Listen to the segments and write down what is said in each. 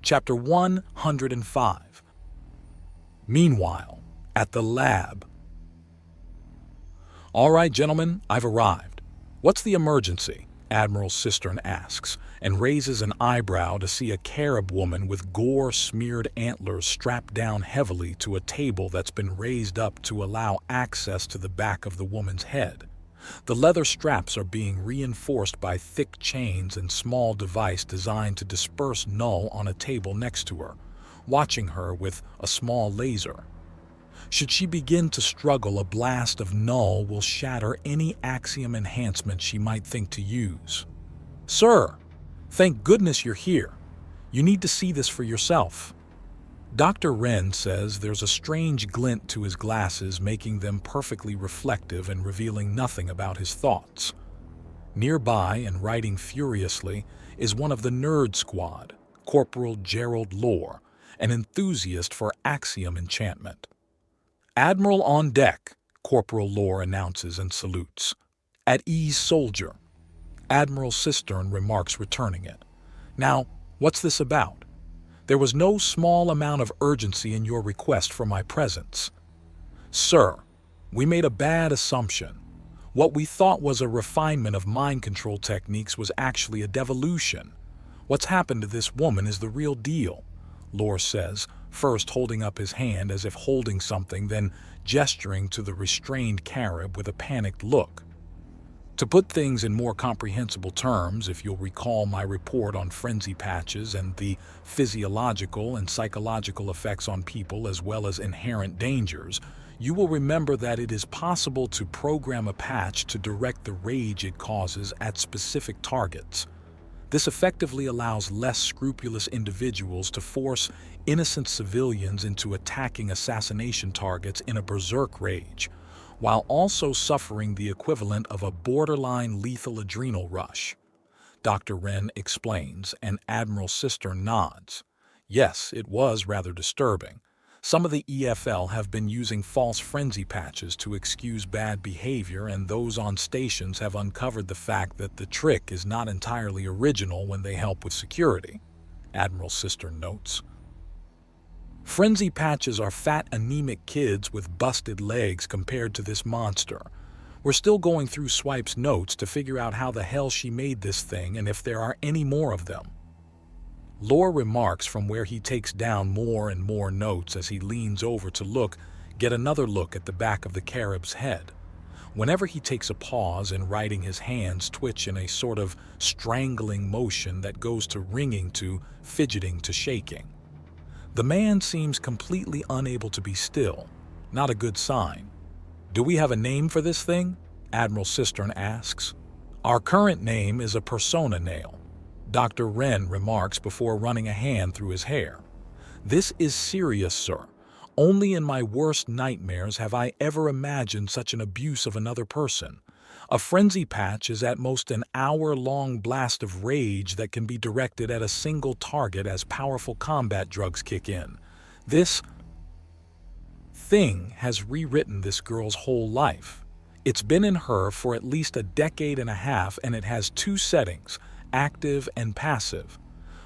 Chapter 105. Meanwhile, at the lab. "All right, gentlemen, I've arrived. What's the emergency?" Admiral Cistern asks, and raises an eyebrow to see a Carib woman with gore-smeared antlers strapped down heavily to a table that's been raised up to allow access to the back of the woman's head. The leather straps are being reinforced by thick chains and small device designed to disperse null on a table next to her, watching her with a small laser. Should she begin to struggle, a blast of null will shatter any axiom enhancement she might think to use. "Sir, thank goodness you're here. You need to see this for yourself." Dr. Wren says there's a strange glint to his glasses, making them perfectly reflective and revealing nothing about his thoughts. Nearby and writing furiously is one of the Nerd Squad, Corporal Gerald Lore, an enthusiast for axiom enchantment. "Admiral on deck," Corporal Lore announces and salutes. "At ease, soldier." Admiral Cistern remarks, returning it. "Now, what's this about? There was no small amount of urgency in your request for my presence." "Sir, we made a bad assumption. What we thought was a refinement of mind control techniques was actually a devolution. What's happened to this woman is the real deal," Lore says, first holding up his hand as if holding something, then gesturing to the restrained Carib with a panicked look. "To put things in more comprehensible terms, if you'll recall my report on frenzy patches and the physiological and psychological effects on people as well as inherent dangers, you will remember that it is possible to program a patch to direct the rage it causes at specific targets. This effectively allows less scrupulous individuals to force innocent civilians into attacking assassination targets in a berserk rage, while also suffering the equivalent of a borderline lethal adrenal rush." Dr. Wren explains, and Admiral Cistern nods. "Yes, it was rather disturbing. Some of the EFL have been using false frenzy patches to excuse bad behavior, and those on stations have uncovered the fact that the trick is not entirely original when they help with security," Admiral Cistern notes. "Frenzy patches are fat, anemic kids with busted legs compared to this monster. We're still going through Swipe's notes to figure out how the hell she made this thing and if there are any more of them." Lore remarks from where he takes down more and more notes as he leans over to get another look at the back of the Carib's head. Whenever he takes a pause in writing, his hands twitch in a sort of strangling motion that goes to ringing to fidgeting to shaking. The man seems completely unable to be still, not a good sign. "Do we have a name for this thing?" Admiral Cistern asks. "Our current name is a persona nail," Dr. Wren remarks before running a hand through his hair. "This is serious, sir. Only in my worst nightmares have I ever imagined such an abuse of another person. A frenzy patch is at most an hour-long blast of rage that can be directed at a single target as powerful combat drugs kick in. This thing has rewritten this girl's whole life. It's been in her for at least a decade and a half, and it has two settings, active and passive.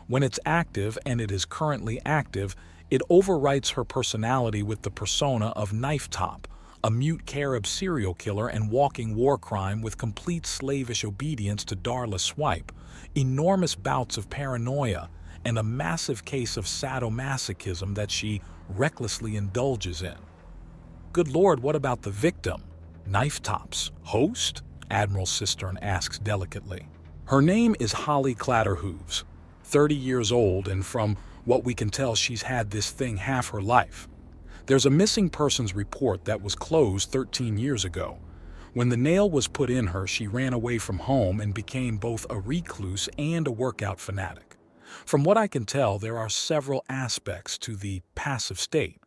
When it's active, and it is currently active, it overwrites her personality with the persona of Knife Top, a mute Carib serial killer and walking war crime with complete slavish obedience to Darla Swipe, enormous bouts of paranoia, and a massive case of sadomasochism that she recklessly indulges in." "Good Lord, what about the victim? Knife Top's host?" Admiral Cistern asks delicately. "Her name is Holly Clatterhooves, 30 years old, and from what we can tell, she's had this thing half her life. There's a missing persons report that was closed 13 years ago. When the nail was put in her, she ran away from home and became both a recluse and a workout fanatic. From what I can tell, there are several aspects to the passive state: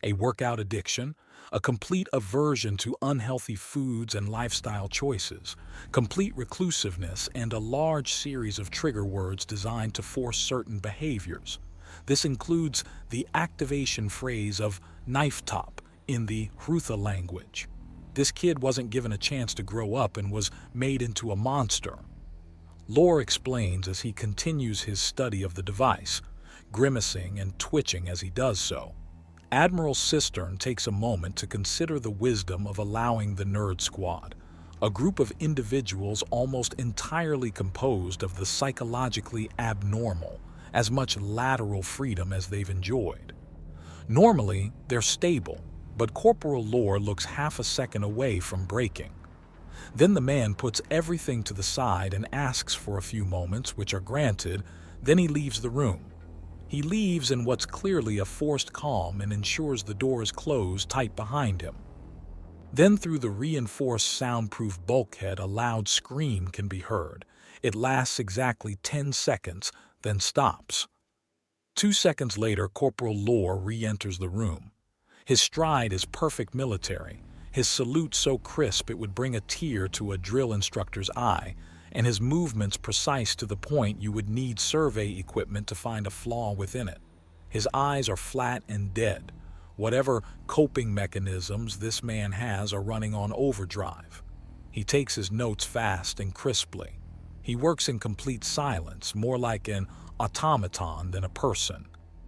a workout addiction, a complete aversion to unhealthy foods and lifestyle choices, complete reclusiveness, and a large series of trigger words designed to force certain behaviors. This includes the activation phrase of knife top in the Hrutha language. This kid wasn't given a chance to grow up and was made into a monster." Lore explains as he continues his study of the device. grimacing and twitching as he does so. Admiral Cistern takes a moment to consider the wisdom of allowing the Nerd Squad, a group of individuals almost entirely composed of the psychologically abnormal, as much lateral freedom as they've enjoyed. Normally, they're stable, but Corporal Lore looks half a second away from breaking. Then the man puts everything to the side and asks for a few moments, which are granted. Then he leaves the room. He leaves in what's clearly a forced calm and ensures the door is closed tight behind him. Then through the reinforced soundproof bulkhead a loud scream can be heard. It lasts exactly 10 seconds, then stops. 2 seconds later, Corporal Lore re-enters the room. His stride is perfect military, his salute so crisp it would bring a tear to a drill instructor's eye, and his movements precise to the point you would need survey equipment to find a flaw within it. His eyes are flat and dead. Whatever coping mechanisms this man has are running on overdrive. He takes his notes fast and crisply. He works in complete silence, more like an automaton than a person.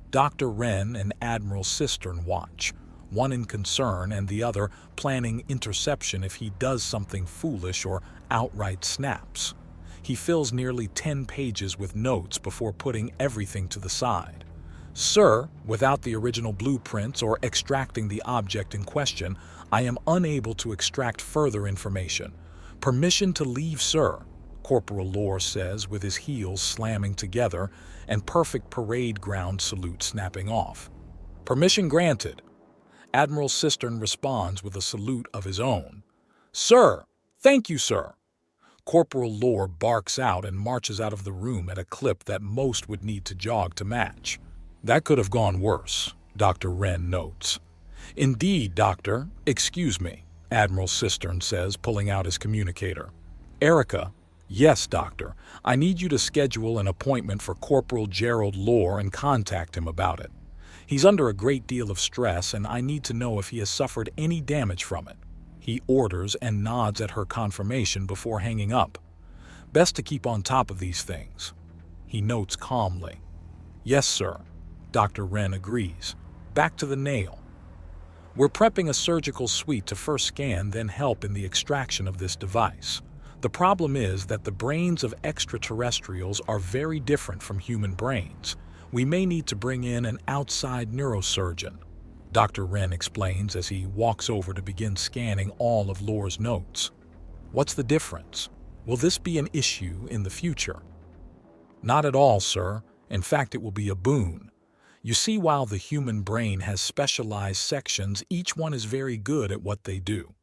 Dr. Wren and Admiral Cistern watch, one in concern and the other planning interception if he does something foolish or outright snaps. He fills nearly 10 pages with notes before putting everything to the side. "Sir, without the original blueprints or extracting the object in question, I am unable to extract further information. Permission to leave, sir," Corporal Lore says with his heels slamming together and perfect parade ground salute snapping off. "Permission granted." Admiral Cistern responds with a salute of his own. "Sir! Thank you, sir!" Corporal Lore barks out and marches out of the room at a clip that most would need to jog to match. "That could have gone worse," Dr. Wren notes. "Indeed, Doctor. Excuse me," Admiral Cistern says, pulling out his communicator. "Erica." "Yes, Doctor. I need you to schedule an appointment for Corporal Gerald Lore and contact him about it. He's under a great deal of stress, and I need to know if he has suffered any damage from it." He orders and nods at her confirmation before hanging up. "Best to keep on top of these things," he notes calmly. "Yes, sir." Dr. Wren agrees. Back to the nail. "We're prepping a surgical suite to first scan, then help in the extraction of this device. The problem is that the brains of extraterrestrials are very different from human brains. We may need to bring in an outside neurosurgeon," Dr. Wren explains as he walks over to begin scanning all of Lore's notes. "What's the difference? Will this be an issue in the future?" "Not at all, sir. In fact, it will be a boon. You see, while the human brain has specialized sections, each one is very good at what they do.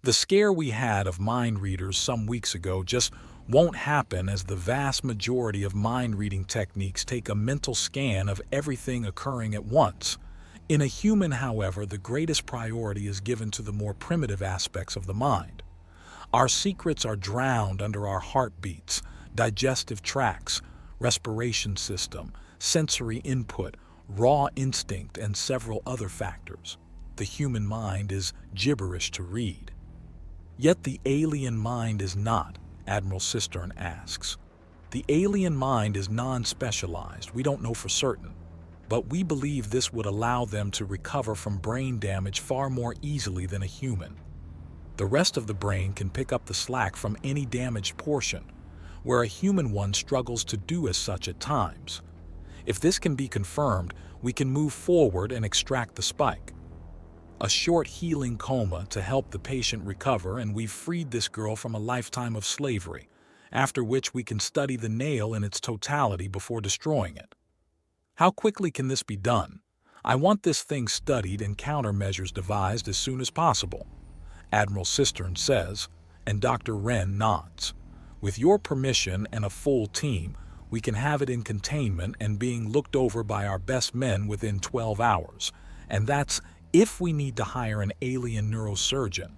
The scare we had of mind readers some weeks ago just won't happen, as the vast majority of mind-reading techniques take a mental scan of everything occurring at once. In a human, however, the greatest priority is given to the more primitive aspects of the mind. Our secrets are drowned under our heartbeats, digestive tracts, respiration system, sensory input, raw instinct, and several other factors. The human mind is gibberish to read." "Yet the alien mind is not," Admiral Cistern asks. "The alien mind is non-specialized. We don't know for certain, but we believe this would allow them to recover from brain damage far more easily than a human. The rest of the brain can pick up the slack from any damaged portion, where a human one struggles to do as such at times. If this can be confirmed, we can move forward and extract the spike. A short healing coma to help the patient recover, and we've freed this girl from a lifetime of slavery, after which we can study the nail in its totality before destroying it." "How quickly can this be done? I want this thing studied and countermeasures devised as soon as possible," Admiral Cistern says, and Dr. Wren nods. "With your permission and a full team, we can have it in containment and being looked over by our best men within 12 hours, and that's if we need to hire an alien neurosurgeon.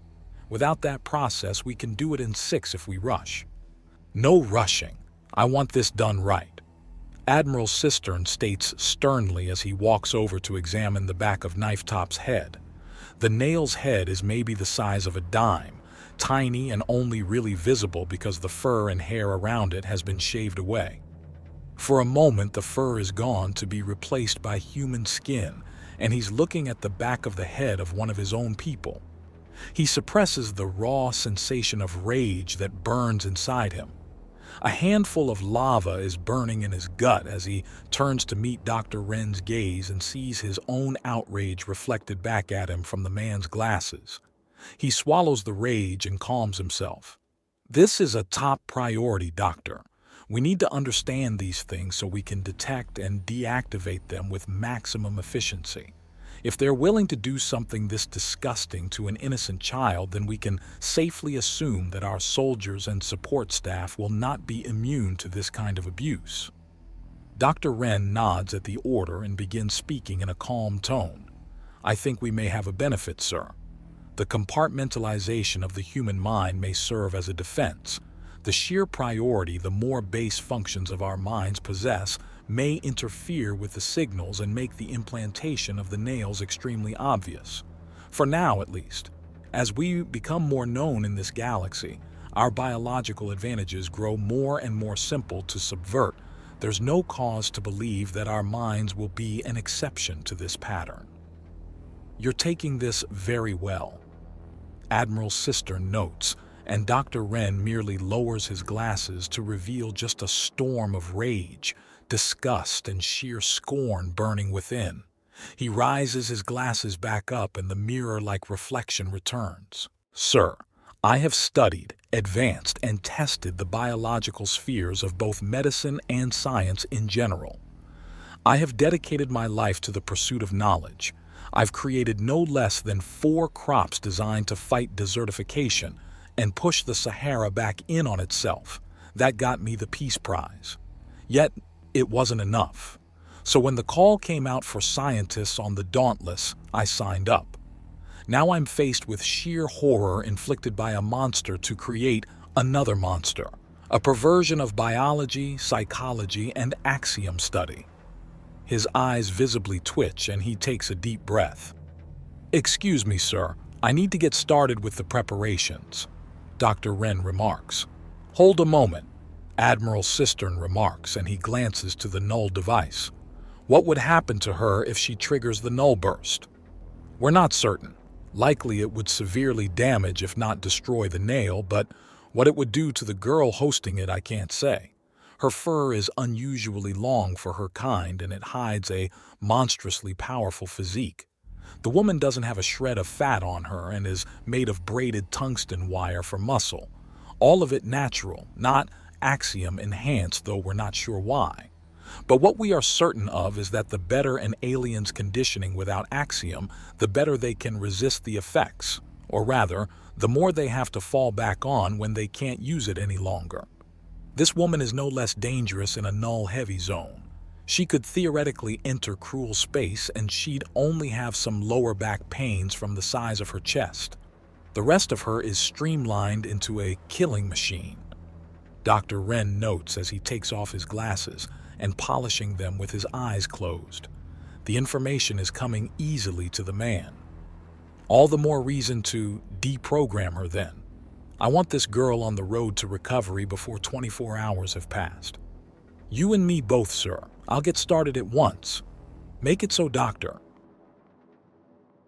Without that process, we can do it in 6 if we rush." "No rushing. I want this done right," Admiral Cistern states sternly as he walks over to examine the back of Knifetop's head. The nail's head is maybe the size of a dime, tiny and only really visible because the fur and hair around it has been shaved away. For a moment, the fur is gone to be replaced by human skin, and he's looking at the back of the head of one of his own people. He suppresses the raw sensation of rage that burns inside him. A handful of lava is burning in his gut as he turns to meet Dr. Wren's gaze and sees his own outrage reflected back at him from the man's glasses. He swallows the rage and calms himself. "This is a top priority, Doctor. We need to understand these things so we can detect and deactivate them with maximum efficiency. If they're willing to do something this disgusting to an innocent child, then we can safely assume that our soldiers and support staff will not be immune to this kind of abuse." Dr. Wren nods at the order and begins speaking in a calm tone. "I think we may have a benefit, sir. The compartmentalization of the human mind may serve as a defense. The sheer priority the more base functions of our minds possess may interfere with the signals and make the implantation of the nails extremely obvious. For now, at least. As we become more known in this galaxy, our biological advantages grow more and more simple to subvert. There's no cause to believe that our minds will be an exception to this pattern." "You're taking this very well," Admiral Cistern notes, and Dr. Wren merely lowers his glasses to reveal just a storm of rage, disgust, and sheer scorn burning within. He rises his glasses back up and the mirror-like reflection returns. "Sir, I have studied, advanced, and tested the biological spheres of both medicine and science in general. I have dedicated my life to the pursuit of knowledge. I've created no less than 4 crops designed to fight desertification and push the Sahara back in on itself. That got me the Peace Prize. Yet, it wasn't enough. So when the call came out for scientists on the Dauntless, I signed up. Now I'm faced with sheer horror inflicted by a monster to create another monster, a perversion of biology, psychology, and axiom study." His eyes visibly twitch and he takes a deep breath. "Excuse me, sir. I need to get started with the preparations," Dr. Wren remarks. "Hold a moment," Admiral Cistern remarks, and he glances to the null device. "What would happen to her if she triggers the null burst?" "We're not certain. Likely it would severely damage if not destroy the nail, but what it would do to the girl hosting it I can't say. Her fur is unusually long for her kind and it hides a monstrously powerful physique. The woman doesn't have a shred of fat on her and is made of braided tungsten wire for muscle. All of it natural, not axiom enhanced, though we're not sure why. But what we are certain of is that the better an alien's conditioning without axiom, the better they can resist the effects, or rather, the more they have to fall back on when they can't use it any longer. This woman is no less dangerous in a null-heavy zone. She could theoretically enter cruel space and she'd only have some lower back pains from the size of her chest. The rest of her is streamlined into a killing machine." Dr. Wren notes as he takes off his glasses and polishing them with his eyes closed. The information is coming easily to the man. "All the more reason to deprogram her then. I want this girl on the road to recovery before 24 hours have passed." "You and me both, sir. I'll get started at once." "Make it so, Doctor.